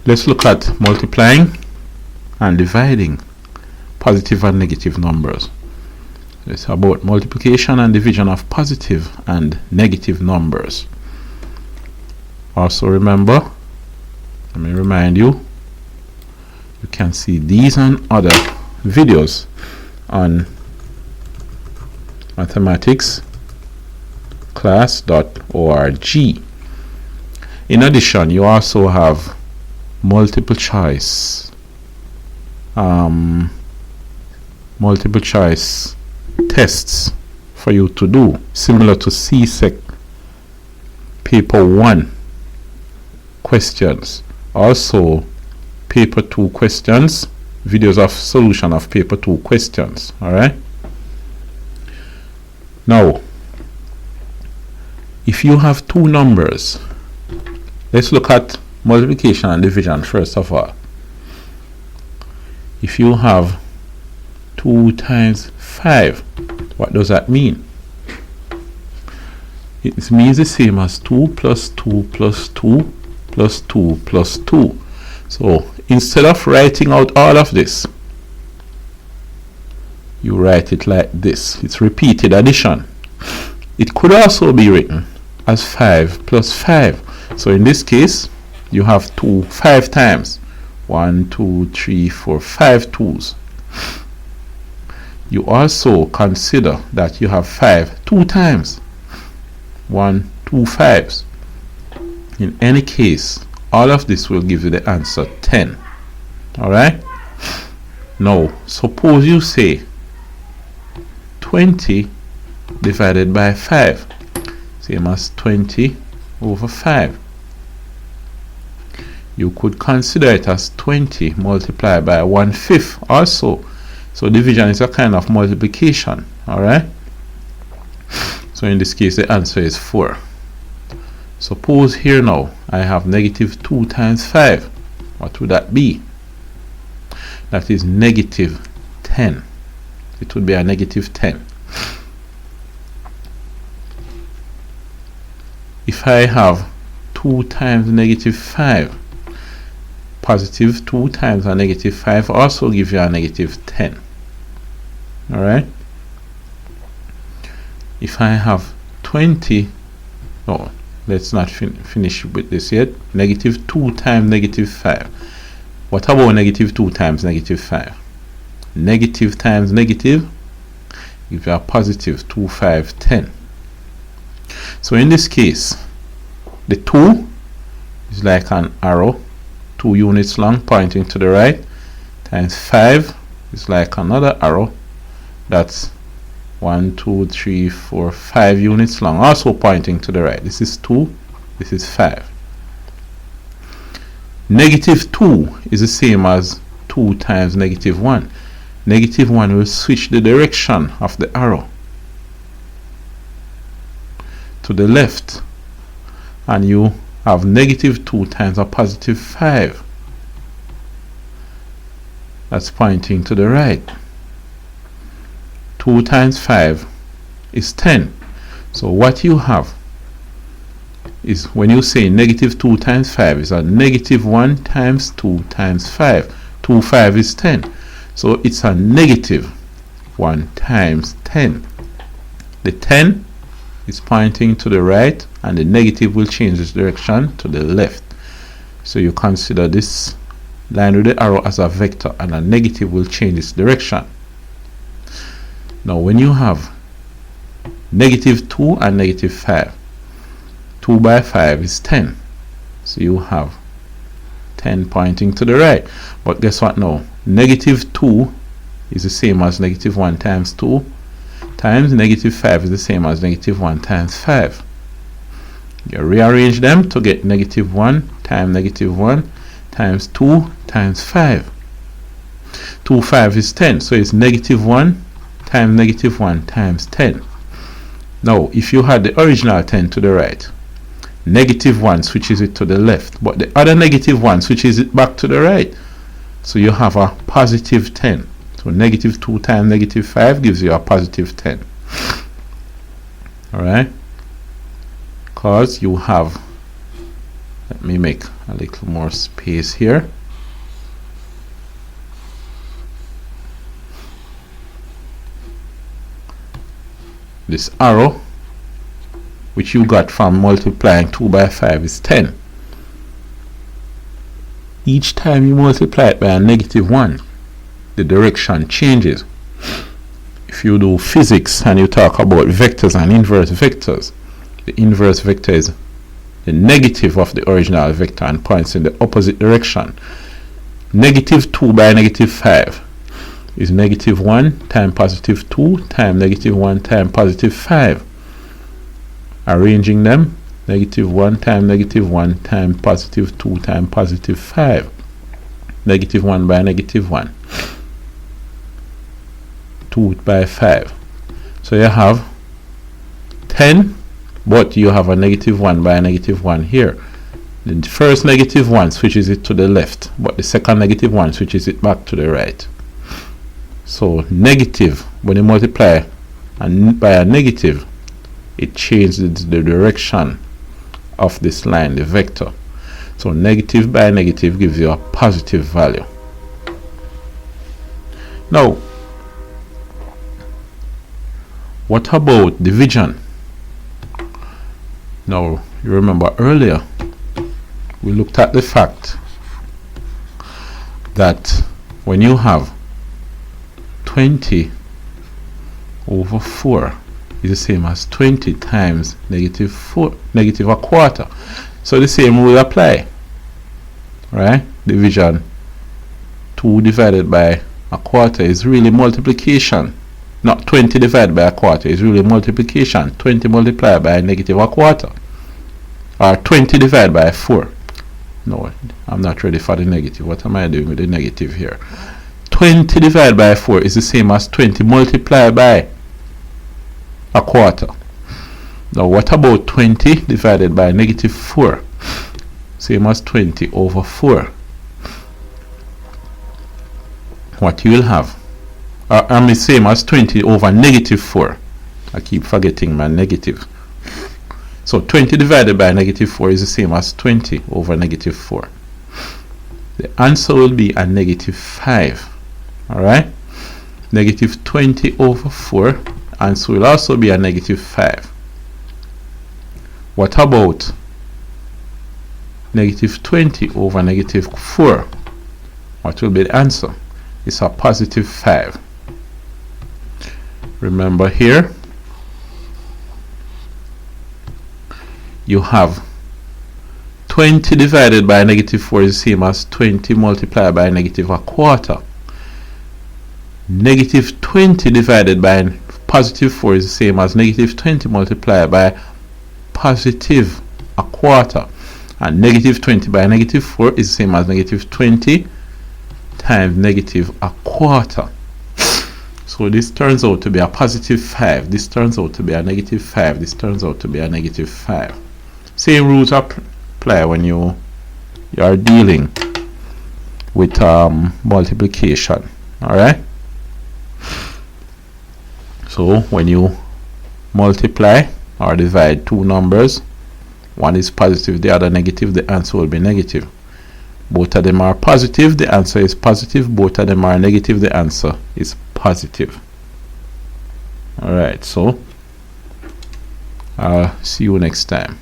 Let's look at multiplying and dividing positive and negative numbers. It's about multiplication and division of positive and negative numbers. Also remember, let me remind you, you can see these and other videos on mathematicsclass.org. In addition, you also have multiple choice tests for you to do, similar to CSEC paper 1 questions. Also paper 2 questions, videos of solution of paper 2 questions. Alright, now if you have two numbers, let's look at multiplication and division first of all. If you have 2 times 5, what does that mean? It means the same as 2 plus 2 plus 2 plus 2 plus 2. So instead of writing out all of this, you write it like this. It's repeated addition. It could also be written as 5 plus 5. So in this case, you have 2 5 times. 1, 2, 3, 4, 5 2's. You also consider that you have 5 2 times. 1, 2 5's. In any case, all of this will give you the answer 10. Alright? Now, suppose you say 20 divided by 5. Same as 20 over 5. You could consider it as 20 multiplied by 1/5 also. So division is a kind of multiplication. Alright? So in this case, the answer is 4. Suppose here now I have negative 2 times 5. What would that be? That is negative 10. It would be a negative 10. If I have 2 times negative 5, positive 2 times a negative 5 also give you a negative 10. Alright? If I have 20, no, let's not finish with this yet. Negative 2 times negative 5. What about negative 2 times negative 5? Negative times negative gives you a positive 2, 5, 10. So in this case, the 2 is like an arrow, 2 units long pointing to the right, times 5 is like another arrow that's 1, 2, 3, 4, 5 units long, also pointing to the right. This is 2, this is 5. Negative 2 is the same as 2 times negative 1. Negative 1 will switch the direction of the arrow to the left, and you have negative 2 times a positive 5. That's pointing to the right. 2 times 5 is 10. So what you have is, when you say negative 2 times 5, is a negative 1 times 2 times 5. 2 5 is 10. So it's a negative 1 times 10. The 10 is pointing to the right, and the negative will change its direction to the left. So you consider this line with the arrow as a vector, and a negative will change its direction. Now when you have negative 2 and negative 5, 2 by 5 is 10. So you have 10 pointing to the right. But guess what now? Negative 2 is the same as negative 1 times 2 times negative 5 is the same as negative 1 times 5. You rearrange them to get negative 1 times negative 1 times 2 times 5. 2 5 is 10. So it's negative 1 times negative 1 times 10. Now if you had the original 10 to the right, negative 1 switches it to the left, but the other negative 1 switches it back to the right. So you have a positive 10. So negative 2 times negative 5 gives you a positive 10. Alright? Because you have Let me make a little more space here. This arrow, which you got from multiplying 2 by 5, is 10. Each time you multiply it by a -1, the direction changes. If you do physics and you talk about vectors and inverse vectors, the inverse vector is the negative of the original vector and points in the opposite direction. -2 by -5 is -1 times +2 times -1 times +5. Arranging them, -1 times -1 times +2 times +5. -1 by -1. 2 by 5. So you have 10, but you have a -1 by a -1 here. The first -1 switches it to the left, but the second -1 switches it back to the right. So negative, when you multiply by a negative, it changes the direction of this line, the vector. So negative by negative gives you a positive value. Now, what about division? Now, you remember earlier we looked at the fact that when you have 20 over 4 is the same as 20 times -4, -1/4. So the same will apply, right? Division, 2 divided by 1/4 is really multiplication. Not 20 divided by 1/4 is really multiplication. 20 multiplied by -1/4, or 20 divided by 4. No, I'm not ready for the negative. What am I doing with the negative here? 20 divided by 4 is the same as 20 multiplied by 1/4. Now what about 20 divided by -4? Same as 20 over 4. What you will have, same as 20 over -4. I keep forgetting my negative. So 20 divided by -4 is the same as 20 over -4. The answer will be a -5. Alright? -20 over 4, answer will also be a -5. What about -20 over -4? What will be the answer? It's a +5. Remember here, you have 20 divided by -4 is the same as 20 multiplied by -1/4. -20 divided by +4 is the same as -20 multiplied by +1/4. And -20 by -4 is the same as -20 times -1/4. So this turns out to be a +5. This turns out to be a -5. This turns out to be a -5. Same rules apply when you are dealing with multiplication. Alright? So when you multiply or divide two numbers, one is positive, the other negative, the answer will be negative. Both of them are positive, the answer is positive. Both of them are negative, the answer is positive. Alright, so I'll see you next time.